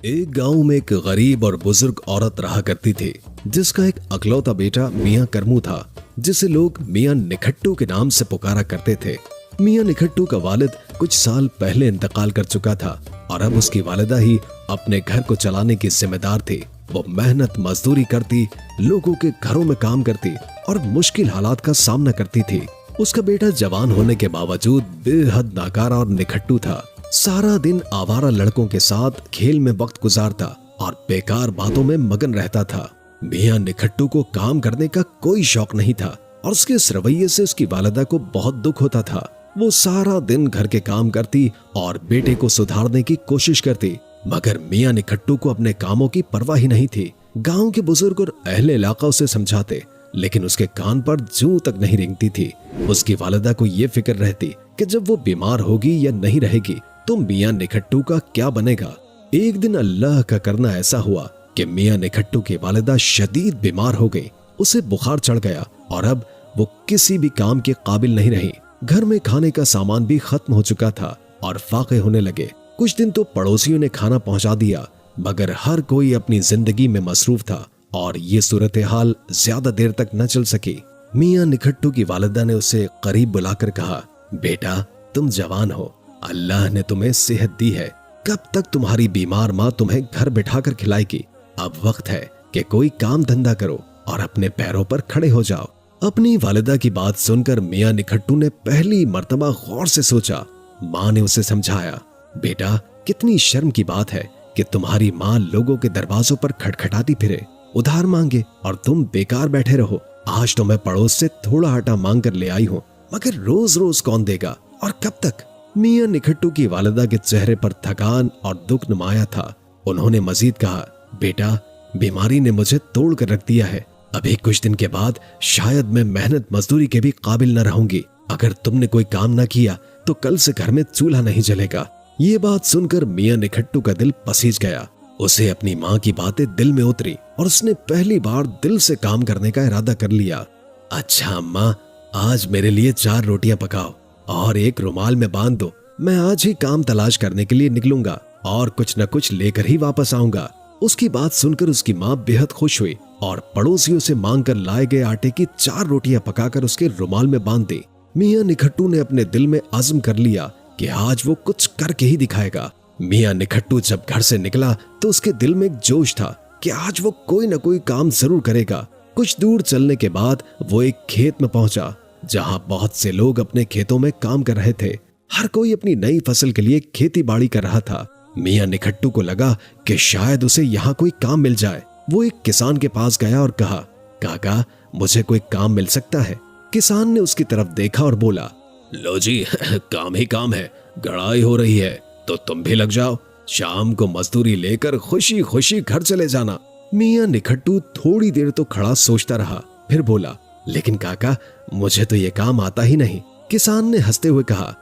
एक गांव में एक गरीब और बुजुर्ग औरत रहा करती थी, जिसका एक अकलौता बेटा मियाँ करमू था, जिसे लोग मियाँ निखट्टू के नाम से पुकारा करते थे। मियाँ निखट्टू का वालिद कुछ साल पहले इंतकाल कर चुका था और अब उसकी वालिदा ही अपने घर को चलाने की जिम्मेदार थी। वो मेहनत मजदूरी करती, लोगों के घरों में काम करती और मुश्किल हालात का सामना करती थी। उसका बेटा जवान होने के बावजूद बेहद नाकारा और निखट्टू था। सारा दिन आवारा लड़कों के साथ खेल में वक्त गुजारता और बेकार बातों में मगन रहता था। मियाँ निखट्टू को काम करने का कोई शौक नहीं था और उसके इस रवैये से उसकी वालिदा को बहुत दुख होता था। वो सारा दिन घर के काम करती और बेटे को सुधारने की कोशिश करती, मगर मियाँ निखट्टू को अपने कामों की परवाह ही नहीं थी। गांव के बुजुर्ग और अहले इलाका उसे समझाते, लेकिन उसके कान पर जूं तक नहीं रेंगती थी। उसकी वालिदा को ये फिक्र रहती कि जब वो बीमार होगी या नहीं रहेगी तो मियाँ निखट्टू का क्या बनेगा। एक दिन अल्लाह का करना ऐसा हुआ कि मियाँ निखट्टू की वालिदा शदीद बीमार हो गई। उसे बुखार चढ़ गया और अब वो किसी भी काम के काबिल नहीं रही। घर में खाने का सामान भी खत्म हो चुका था और फाके होने लगे। कुछ दिन तो पड़ोसियों ने खाना पहुंचा दिया, मगर हर कोई अपनी जिंदगी में मसरूफ था और ये सूरत हाल ज्यादा देर तक न चल सकी। मियाँ निखट्टू की वालिदा ने उसे करीब बुलाकर कहा, बेटा तुम जवान हो, अल्लाह ने तुम्हें सेहत दी है। कब तक तुम्हारी बीमार माँ तुम्हें घर बिठाकर खिलाएगी? अब वक्त है कि कोई काम धंधा करो और अपने पैरों पर खड़े हो जाओ। अपनी वालिदा की बात सुनकर मियाँ निखट्टू ने पहली मर्तबा गौर से सोचा। माँ ने उसे समझाया, बेटा कितनी शर्म की बात है कि तुम्हारी माँ लोगों के दरवाजों पर खटखटाती फिरे, उधार मांगे और तुम बेकार बैठे रहो। आज तो मैं पड़ोस से थोड़ा आटा मांग कर ले आई हूँ, मगर रोज रोज कौन देगा और कब तक? मियाँ निखट्टू की वालिदा के चेहरे पर थकान और दुख नुमाया था। उन्होंने मजीद कहा, बेटा बीमारी ने मुझे तोड़ कर रख दिया है। अभी कुछ दिन के बाद शायद मैं मेहनत मजदूरी के भी काबिल न रहूंगी। अगर तुमने कोई काम न किया तो कल से घर में चूल्हा नहीं जलेगा। ये बात सुनकर मियाँ निखट्टू का दिल पसीज गया। उसे अपनी माँ की बातें दिल में उतरी और उसने पहली बार दिल से काम करने का इरादा कर लिया। अच्छा अम्मा, आज मेरे लिए 4 रोटियां पकाओ और एक रुमाल में बांध दो। मैं आज ही काम तलाश करने के लिए निकलूंगा और कुछ न कुछ लेकर ही वापस आऊंगा। उसकी बात सुनकर उसकी माँ बेहद खुश हुई और पड़ोसियों से मांग कर लाए गए आटे की 4 रोटियां पकाकर उसके रुमाल में बांध दी। मियाँ निखट्टू ने अपने दिल में आज़म कर लिया कि आज वो कुछ करके ही दिखाएगा। मियाँ निखट्टू जब घर से निकला तो उसके दिल में एक जोश था कि आज वो कोई न कोई काम जरूर करेगा। कुछ दूर चलने के बाद वो एक खेत में पहुंचा, जहां बहुत से लोग अपने खेतों में काम कर रहे थे। हर कोई अपनी नई फसल के लिए खेती बाड़ी कर रहा था। मियाँ निखट्टू को लगा कि शायद उसे यहाँ कोई काम मिल जाए। वो एक किसान के पास गया और कहा, काका मुझे कोई काम मिल सकता है? किसान ने उसकी तरफ देखा और बोला, लो जी काम ही काम है, गड़ाई हो रही है तो तुम भी लग जाओ। शाम को मजदूरी लेकर खुशी खुशी घर चले जाना। मियाँ निखट्टू थोड़ी देर तो खड़ा सोचता रहा, फिर बोला, लेकिन काका मुझे तो ये काम आता ही नहीं। किसान ने हंसते हुए कहा,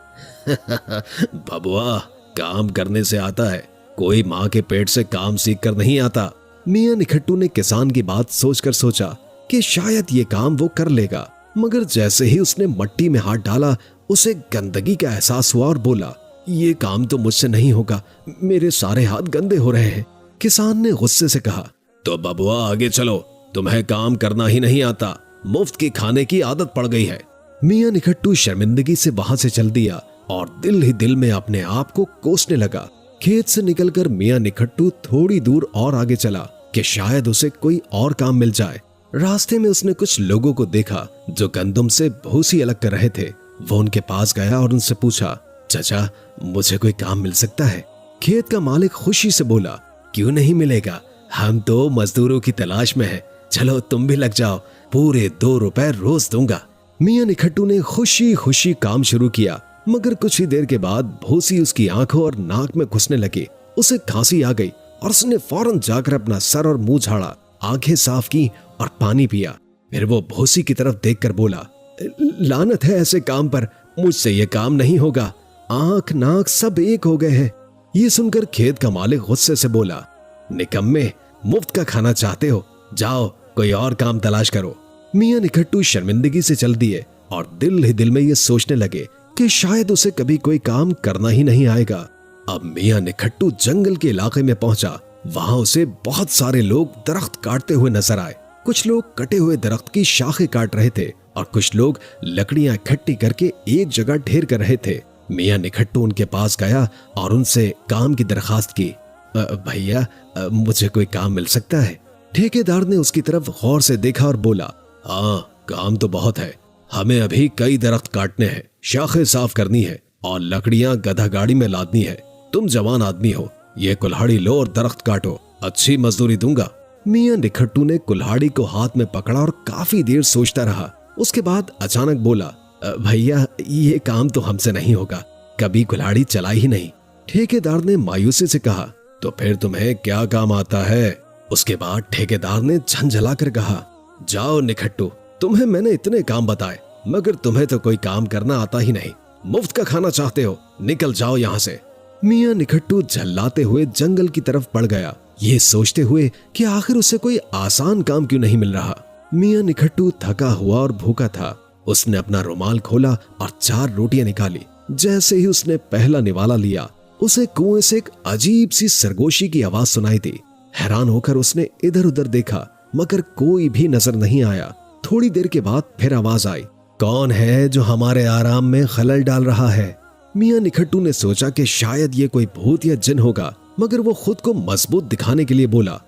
बबुआ काम करने से आता है, कोई माँ के पेट से काम सीख कर नहीं आता। मियाँ निखट्टू ने किसान की बात सोचकर सोचा कि शायद ये काम वो कर लेगा, मगर जैसे ही उसने मट्टी में हाथ डाला उसे गंदगी का एहसास हुआ और बोला, ये काम तो मुझसे नहीं होगा, मेरे सारे हाथ गंदे हो रहे हैं। किसान ने गुस्से से कहा, तो बबुआ आगे चलो, तुम्हें काम करना ही नहीं आता, मुफ्त की खाने की आदत पड़ गई है। मियाँ निखट्टू शर्मिंदगी से वहां से चल दिया और दिल ही दिल में अपने आप को कोसने लगा। खेत से निकलकर मियाँ निखट्टू थोड़ी दूर और आगे चला कि शायद उसे कोई और काम मिल जाए। रास्ते में उसने कुछ लोगों को देखा जो गंदम से भूसी अलग कर रहे थे। वो उनके पास गया और उनसे पूछा, चाचा मुझे कोई काम मिल सकता है? खेत का मालिक खुशी से बोला, क्यों नहीं मिलेगा, हम तो मजदूरों की तलाश में हैं, चलो तुम भी लग जाओ, पूरे 2 रुपए रोज दूंगा। मियाँ निखट्टू ने खुशी खुशी काम शुरू किया, मगर कुछ ही देर के बाद भूसी उसकी आंखों और नाक में घुसने लगी। उसे खांसी आ गई और उसने फौरन जाकर अपना सर और मुंह झाड़ा, आंखें साफ की और पानी पिया। फिर वो भूसी की तरफ देखकर बोला, लानत है ऐसे काम पर, मुझसे ये काम नहीं होगा, आंख नाक सब एक हो गए हैं। ये सुनकर खेत का मालिक गुस्से से बोला, निकम्मे मुफ्त का खाना चाहते हो, जाओ कोई और काम तलाश करो। मियाँ निखट्टू शर्मिंदगी से चल दिए और दिल ही दिल में ये सोचने लगे कि शायद उसे कभी कोई काम करना ही नहीं आएगा। अब मियाँ निखट्टू जंगल के इलाके में पहुंचा वहां उसे बहुत सारे लोग दरख्त काटते हुए नजर आए। कुछ लोग कटे हुए दरख्त की शाखें काट रहे थे और कुछ लोग लकड़ियां इकट्ठी करके एक जगह ढेर कर रहे थे। मियां निखट्टू उनके पास गया और उनसे काम की दरखास्त की। भैया, मुझे कोई काम मिल सकता है? ठेकेदार ने उसकी तरफ गौर से देखा और बोला, हाँ, काम तो बहुत है। हमें अभी कई दरख्त काटने हैं, शाखें साफ करनी है और लकड़ियां गधा गाड़ी में लादनी है। तुम जवान आदमी हो, ये कुल्हाड़ी लो और दरख्त काटो, अच्छी मजदूरी दूंगा। मियां निखट्टू ने कुल्हाड़ी को हाथ में पकड़ा और काफी देर सोचता रहा। उसके बाद अचानक बोला, भैया, ये काम तो हमसे नहीं होगा, कभी कुल्हाड़ी चलाई ही नहीं। ठेकेदार ने मायूसी से कहा, तो फिर तुम्हें क्या काम आता है? उसके बाद ठेकेदार ने झंझला कर कहा, जाओ निखट्टू, तुम्हें मैंने इतने काम बताए मगर तुम्हें तो कोई काम करना आता ही नहीं। मुफ्त का खाना चाहते हो, निकल जाओ यहाँ से। मियां निखट्टू झल्लाते हुए जंगल की तरफ बढ़ गया, ये सोचते हुए कि आखिर उसे कोई आसान काम क्यों नहीं मिल रहा। मियां निखट्टू थका हुआ और भूखा था। उसने अपना रुमाल खोला और 4 रोटियां निकाली। जैसे ही उसने पहला निवाला लिया, उसे कुएं से एक अजीब सी सरगोशी की आवाज सुनाई दी। हैरान होकर उसने इधर उधर देखा मगर कोई भी नजर नहीं आया। थोड़ी देर के बाद फिर आवाज आई, कौन है जो हमारे आराम में खलल डाल रहा है? मियां निखट्टू ने सोचा कि शायद ये कोई भूत या जिन होगा, मगर वो खुद को मजबूत दिखाने के लिए बोला,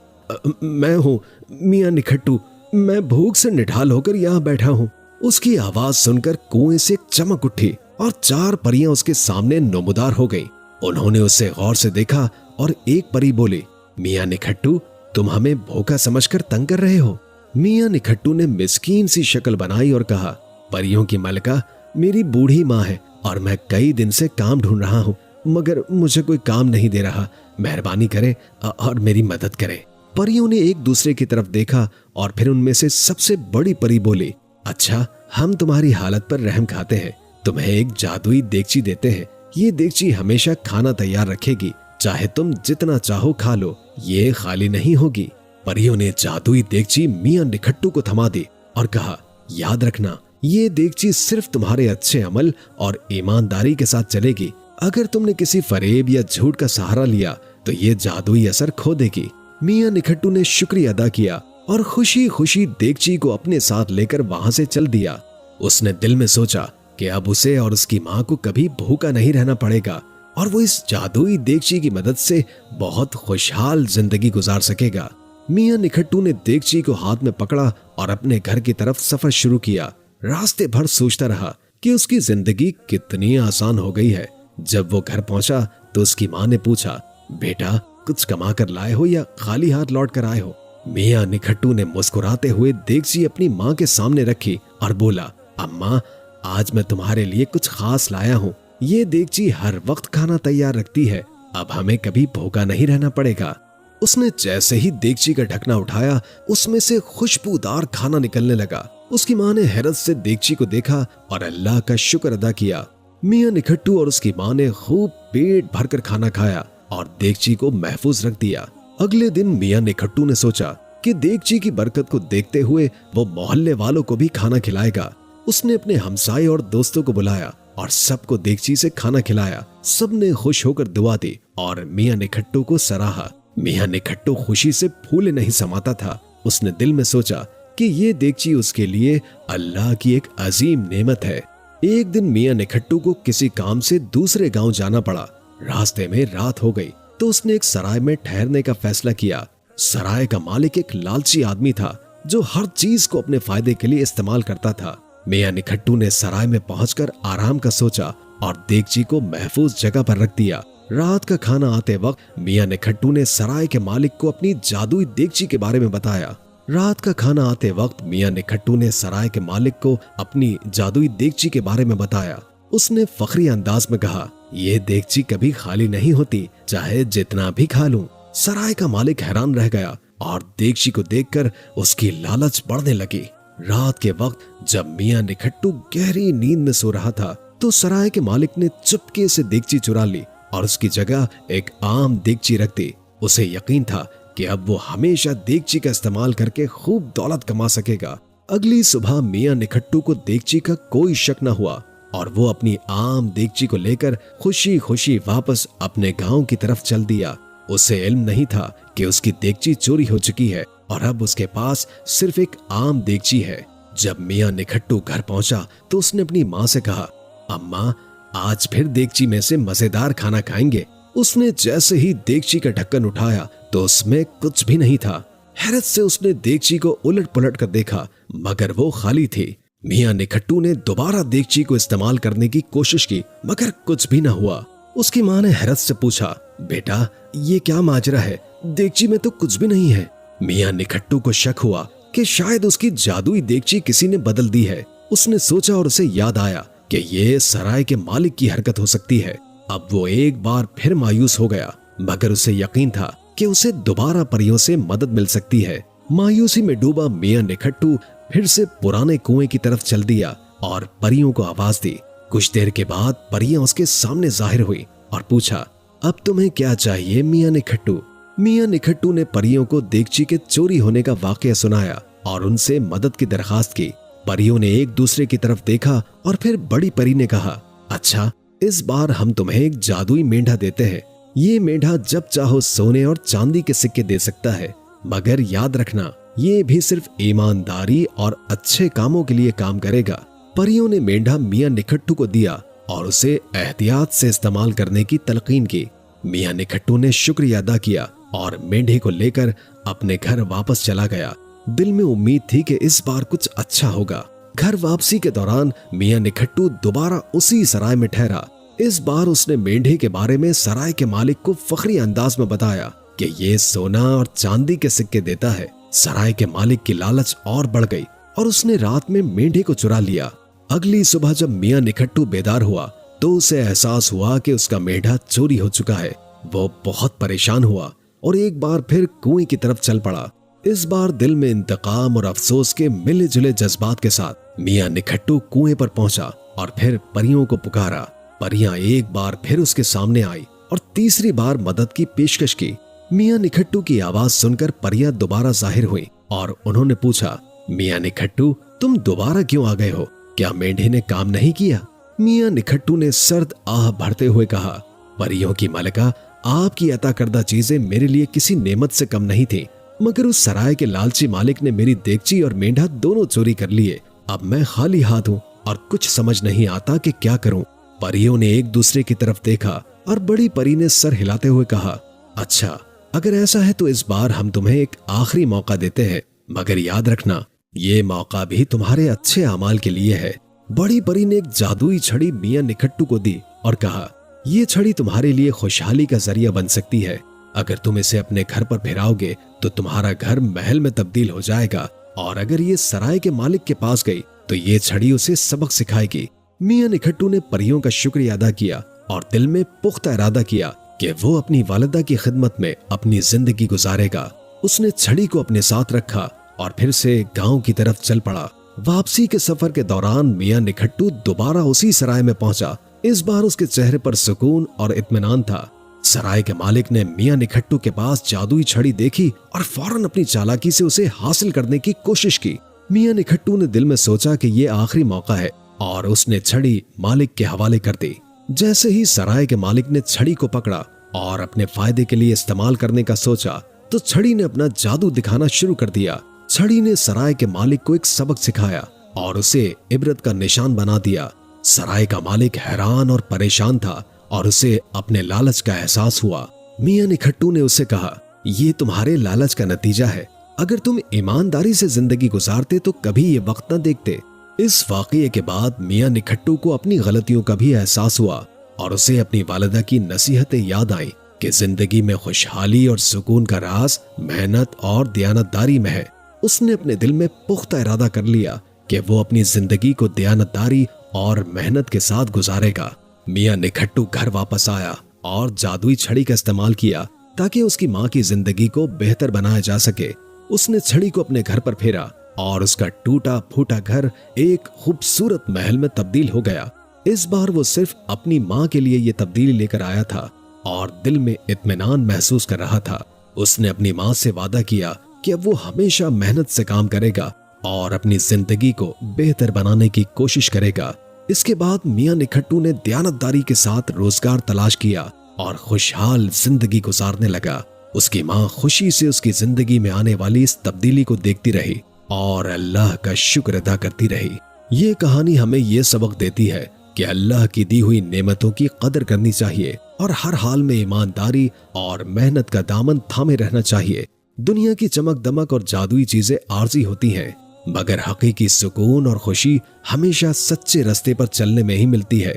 मैं हूँ मियां निखट्टू, मैं भूख से निढाल होकर यहाँ बैठा हूँ। उसकी आवाज सुनकर कुएं से एक चमक उठी और 4 परियां उसके सामने नमूदार हो गईं। उन्होंने उसे गौर से देखा और एक परी बोली, मियां निखट्टू, तुम हमें भूखा समझकर तंग कर रहे हो? मियां निखट्टू ने मिस्कीन सी शक्ल बनाई और कहा, परियों की मलका, मेरी बूढ़ी माँ है और मैं कई दिन से काम ढूंढ रहा हूँ मगर मुझे कोई काम नहीं दे रहा। मेहरबानी करे और मेरी मदद करे। परियों ने एक दूसरे की तरफ देखा और फिर उनमें से सबसे बड़ी परी बोली, अच्छा, हम तुम्हारी हालत पर रहम खाते हैं, तुम्हें एक जादुई देगची देते हैं। ये देगची हमेशा खाना तैयार रखेगी, चाहे तुम जितना चाहो खा लो, ये खाली नहीं होगी। परियों ने जादुई देगची मियां निखट्टू को थमा दी और कहा, याद रखना, ये देगची सिर्फ तुम्हारे अच्छे अमल और ईमानदारी के साथ चलेगी। अगर तुमने किसी फरेब या झूठ का सहारा लिया तो ये जादुई असर खो देगी। मियां निखट्टू ने शुक्रिया अदा किया और खुशी खुशी देगची को अपने साथ लेकर वहां से चल दिया। उसने दिल में सोचा कि अब उसे और उसकी माँ को कभी भूखा नहीं रहना पड़ेगा और वो इस जादुई देगची की मदद से बहुत खुशहाल जिंदगी गुजार सकेगा। मियां निखट्टू ने देगची को हाथ में पकड़ा और अपने घर की तरफ सफर शुरू किया। रास्ते भर सोचता रहा कि उसकी जिंदगी कितनी आसान हो गई है। जब वो घर पहुंचा तो उसकी माँ ने पूछा, बेटा, कुछ कमा कर लाए हो या खाली हाथ लौट कर आए हो? मियां निखट्टू ने मुस्कुराते हुए देगची अपनी माँ के सामने रखी और बोला, अम्मा, आज मैं तुम्हारे लिए कुछ खास लाया हूँ। ये देगची हर वक्त खाना तैयार रखती है, अब हमें कभी भूखा नहीं रहना पड़ेगा। उसने जैसे ही देगची का ढकना उठाया, उसमें से खुशबूदार खाना निकलने लगा। उसकी माँ ने हैरत से देगची को देखा और अल्लाह का शुक्र अदा किया। मियां निखट्टू और उसकी माँ ने खूब पेट भरकर खाना खाया और देगची को महफूज रख दिया। अगले दिन मियां निखट्टू ने सोचा कि देगची की बरकत को देखते हुए वो मोहल्ले वालों को भी खाना खिलाएगा। उसने अपने हमसाये और दोस्तों को बुलाया और सबको देगची से खाना खिलाया। सबने खुश होकर दुआ दी और मियां निखट्टू को सराहा। मियां निखट्टू खुशी से फूले नहीं समाता था। उसने दिल में सोचा कि ये देगची उसके लिए अल्लाह की एक अजीम नेमत है। एक दिन मियां निखट्टू को किसी काम से दूसरे गांव जाना पड़ा। रास्ते में रात हो गई तो उसने एक सराय में ठहरने का फैसला किया। सराय का मालिक एक लालची आदमी था जो हर चीज को अपने फायदे के लिए इस्तेमाल करता था। मियां निखट्टू ने सराय में पहुंचकर आराम का सोचा और देगची को महफूज जगह पर रख दिया। रात का खाना आते वक्त मियां निखट्टू ने सराय के मालिक को अपनी जादुई देगची के बारे में बताया। रात का खाना आते वक्त मियां निखट्टू ने सराय के मालिक को अपनी जादुई देगची के बारे में बताया। उसने फखरी अंदाज में कहा, ये देगची कभी खाली नहीं होती, चाहे जितना भी खा लूं। सराय का मालिक हैरान रह गया और देगची को देखकर उसकी लालच बढ़ने लगी। रात के वक्त जब मियां निखट्टू गहरी नींद में सो रहा था तो सराय के मालिक ने चुपके से देगची चुरा ली और उसकी जगह एक आम देगची रख दी। उसे यकीन था कि अब वो हमेशा देगची का इस्तेमाल करके खूब दौलत कमा सकेगा। अगली सुबह मियां निखट्टू को देगची का कोई शक न हुआ और वो अपनी आम देगची को लेकर खुशी खुशी वापस अपने गांव की तरफ चल दिया। उसे इल्म नहीं था कि उसकी देगची चोरी हो चुकी है और अब उसके पास सिर्फ एक आम देगची है। जब मियां निखट्टू घर पहुंचा तो उसने अपनी माँ से कहा, अम्मा आज फिर देगची में से मजेदार खाना खाएंगे। उसने जैसे ही देगची का ढक्कन उठाया तो उसमें कुछ भी नहीं था। हैरत से उसने देगची को उलट पुलट कर देखा मगर वो खाली थी। मियां निखट्टू ने दोबारा देगची को इस्तेमाल करने की कोशिश की मगर कुछ भी न हुआ। उसकी माँ ने हैरत से पूछा, बेटा ये क्या माजरा है, देगची में तो कुछ भी नहीं है। मियां निखट्टू को शक हुआ कि शायद उसकी जादुई देगची किसी ने बदल दी है। उसने सोचा और उसे याद आया कि ये सराय के मालिक की हरकत हो सकती है। अब वो एक बार फिर मायूस हो गया मगर उसे यकीन था कि उसे दोबारा परियों से मदद मिल सकती है। मायूसी में डूबा मियां निखट्टू फिर से पुराने कुएं की तरफ चल दिया और परियों को आवाज दी। कुछ देर के बाद परियां उसके सामने जाहिर हुई और पूछा, अब तुम्हें क्या चाहिए मियां निखट्टू? मियां निखट्टू ने परियों को देगची के चोरी होने का वाकया सुनाया और उनसे मदद की दरखास्त की। परियों ने एक दूसरे की तरफ देखा और फिर बड़ी परी ने कहा, अच्छा इस बार हम तुम्हें एक जादुई मेंढा देते हैं। ये मेंढा जब चाहो सोने और चांदी के सिक्के दे सकता है, मगर याद रखना ये भी सिर्फ ईमानदारी और अच्छे कामों के लिए काम करेगा। परियों ने मेंढा मियां निखट्टू को दिया और उसे एहतियात से इस्तेमाल करने की तलकीन की। मियां निखट्टू ने शुक्रिया अदा किया और मेंढे को लेकर अपने घर वापस चला गया। दिल में उम्मीद थी कि इस बार कुछ अच्छा होगा। घर वापसी के दौरान मियां निखट्टू दोबारा उसी सराय में ठहरा। इस बार उसने मेंढे के बारे में सराय के मालिक को फखरी अंदाज में बताया कि ये सोना और चांदी के सिक्के देता है। सराय के मालिक की लालच और बढ़ गई और उसने रात में मेंढे को चुरा लिया। अगली सुबह जब मियां निखट्टू बेदार हुआ तो उसे एहसास हुआ कि उसका मेंढा चोरी हो चुका है। वो बहुत परेशान हुआ और एक बार फिर कुएं की तरफ चल पड़ा। इस बार दिल में इंतकाम और अफसोस के मिले जुले जज्बात के साथ मियां निखट्टू कुएं पर पहुंचा और फिर परियों को पुकारा। परियां एक बार फिर उसके सामने आई और तीसरी बार मदद की पेशकश की। मियां निखट्टू की आवाज सुनकर परियां दोबारा जाहिर हुई और उन्होंने पूछा, मियां निखट्टू तुम दोबारा क्यों आ गए हो? क्या मेंढे ने काम नहीं किया? मियां निखट्टू ने सर्द आह भरते हुए कहा, परियों की मलिका, आपकी अता करदा चीजें मेरे लिए किसी नेमत से कम नहीं थी, मगर उस सराय के लालची मालिक ने मेरी देगची और मेंढा दोनों चोरी कर लिए। अब मैं खाली हाथ हूँ और कुछ समझ नहीं आता कि क्या करूं। परियों ने एक दूसरे की तरफ देखा और बड़ी परी ने सर हिलाते हुए कहा, अच्छा अगर ऐसा है तो इस बार हम तुम्हें एक आखिरी मौका देते हैं, मगर याद रखना ये मौका भी तुम्हारे अच्छे अमाल के लिए है। बड़ी परी ने एक जादुई छड़ी मियां निखट्टू को दी और कहा, ये छड़ी तुम्हारे लिए खुशहाली का जरिया बन सकती है। अगर तुम इसे अपने घर पर फिराओगे तो तुम्हारा घर महल में तब्दील हो जाएगा और अगर ये सराय के मालिक के पास गई तो ये छड़ी उसे सबक सिखाएगी। मियां निखट्टू ने परियों का शुक्रिया अदा किया और दिल में पुख्ता इरादा किया कि वो अपनी वालिदा की खिदमत में अपनी जिंदगी गुजारेगा। उसने छड़ी को अपने साथ रखा और फिर से गांव की तरफ चल पड़ा। वापसी के सफर के दौरान मियां निखट्टू दोबारा उसी सराय में पहुंचा। इस बार उसके चेहरे पर सुकून और इत्मीनान था। सराय के मालिक ने मियां निखट्टू के पास जादुई छड़ी देखी और फौरन अपनी चालाकी से उसे हासिल करने की कोशिश की। मियां निखट्टू ने दिल में सोचा कि ये आखिरी मौका है और उसने छड़ी मालिक के हवाले कर दी। जैसे ही सराय के मालिक ने छड़ी को पकड़ा और अपने फायदे के लिए इस्तेमाल करने का सोचा तो छड़ी ने अपना जादू दिखाना शुरू कर दिया। छड़ी ने सराय के मालिक को एक सबक सिखाया और उसे इबरत का निशान बना दिया। सराय का मालिक हैरान और परेशान था और उसे अपने लालच का एहसास हुआ। मियां निखट्टू ने उसे कहा, ये तुम्हारे लालच का नतीजा है। अगर तुम ईमानदारी से जिंदगी गुजारते तो कभी ये वक्त न देखते। इस वाकये के बाद मियां निखट्टू को अपनी गलतियों का भी एहसास हुआ और उसे अपनी वालिदा की नसीहतें याद आई कि जिंदगी में खुशहाली और सुकून का राज मेहनत और दयानतदारी में है। उसने अपने दिल में पुख्ता इरादा कर लिया कि वो अपनी जिंदगी को दयानतदारी और मेहनत के साथ गुजारेगा। मियां निखट्टू घर वापस आया और जादुई छड़ी का इस्तेमाल किया ताकि उसकी माँ की जिंदगी को बेहतर बनाया जा सके। उसने छड़ी को अपने घर पर फेरा और उसका टूटा फूटा घर एक खूबसूरत महल में तब्दील हो गया। इस बार वो सिर्फ अपनी माँ के लिए ये तब्दीली लेकर आया था और दिल में इत्मीनान महसूस कर रहा था। उसने अपनी माँ से वादा किया कि अब वो हमेशा मेहनत से काम करेगा और अपनी जिंदगी को बेहतर बनाने की कोशिश करेगा। इसके बाद मियां निखट्टू ने दयानतदारी के साथ रोजगार तलाश किया और खुशहाल जिंदगी गुजारने लगा। उसकी माँ खुशी से उसकी जिंदगी में आने वाली इस तब्दीली को देखती रही और अल्लाह का शुक्र अदा करती रही। ये कहानी हमें ये सबक देती है कि अल्लाह की दी हुई नेमतों की कदर करनी चाहिए और हर हाल में ईमानदारी और मेहनत का दामन थामे रहना चाहिए। दुनिया की चमक दमक और जादुई चीजें आर्जी होती हैं, मगर हकीकी सुकून और खुशी हमेशा सच्चे रास्ते पर चलने में ही मिलती है।